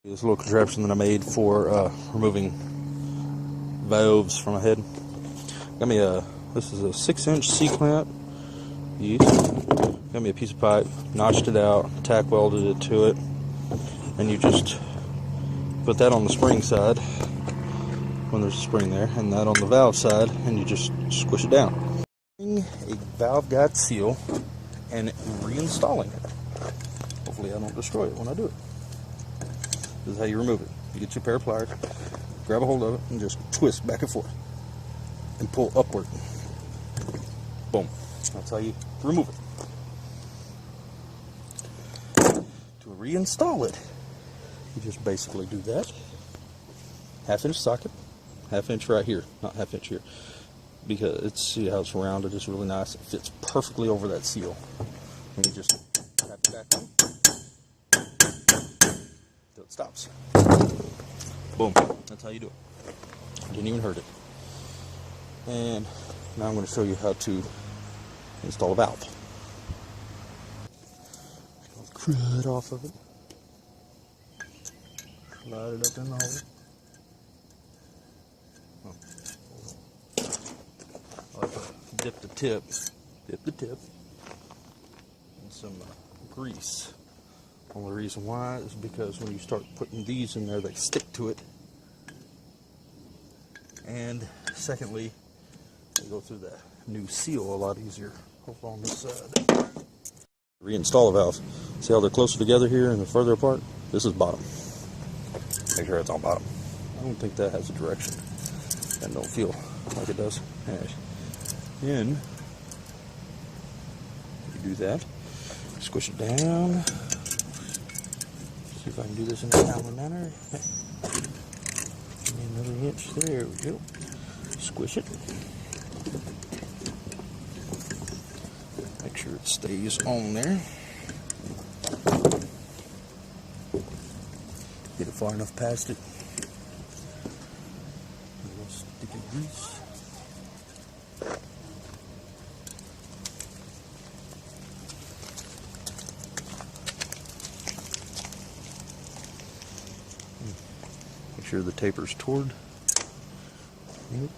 This little contraption that I made for removing valves from a head. Got me this is a 6-inch C-clamp. Got me a piece of pipe, notched it out, tack welded it to it, and you just put that on the spring side when there's a spring there, and that on the valve side, and you just squish it down. A valve guide seal and reinstalling it. Hopefully I don't destroy it when I do it. This is how you remove it. You get your pair of pliers, grab a hold of it, and just twist back and forth and pull upward. Boom. That's how you remove it. To reinstall it, you just basically do that. 1/2-inch socket, 1/2-inch right here, not 1/2-inch here, because see how it's rounded, it's really nice. It fits perfectly over that seal. And you just tap it back in till it stops. Boom. That's how you do it. Didn't even hurt it. And now I'm going to show you how to install a valve. Crud off of it. Slide it up in the hole. I like to dip the tip in some grease. Only reason why is because when you start putting these in there, they stick to it. And secondly, they go through the new seal a lot easier. Over on this side. Reinstall a valve. See how they're closer together here and they're further apart? This is bottom. Make sure it's on bottom. I don't think that has a direction. And don't feel like it does. Anyways. Then you do that. Squish it down. See if I can do this in a timely manner. Give me another inch. There we go. Squish it. Make sure it stays on there. Get it far enough past it. A little sticky grease. Make sure the taper's toward. Yep.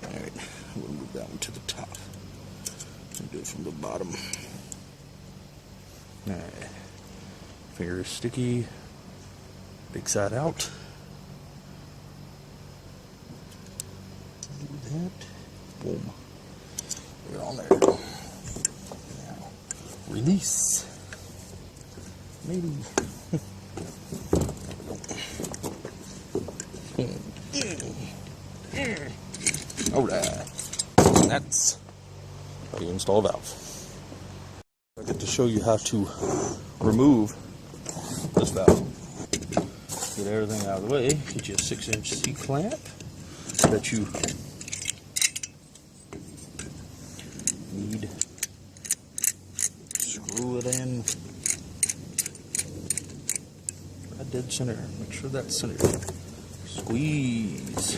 Alright, we'll move that one to the top. And do it from the bottom. Alright. Finger is sticky. Big side out. Do that. Boom. Put it on there. Now, release. Maybe. Alright. That's how you install a valve. I get to show you how to remove this valve. Get everything out of the way. Get you a 6-inch C-clamp that you need. Screw it in. Right dead center. Make sure that's centered. Squeeze.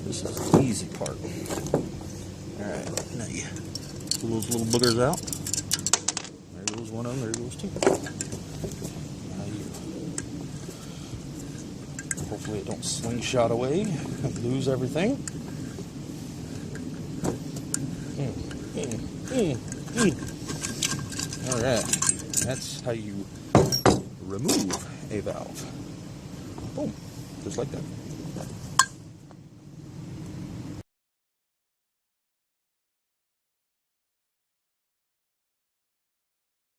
This is the easy part. Alright, now you pull those little boogers out. There goes one of them, there goes two. Now you, hopefully it don't slingshot away and lose everything. Alright, that's how you remove a valve. Boom, just like that.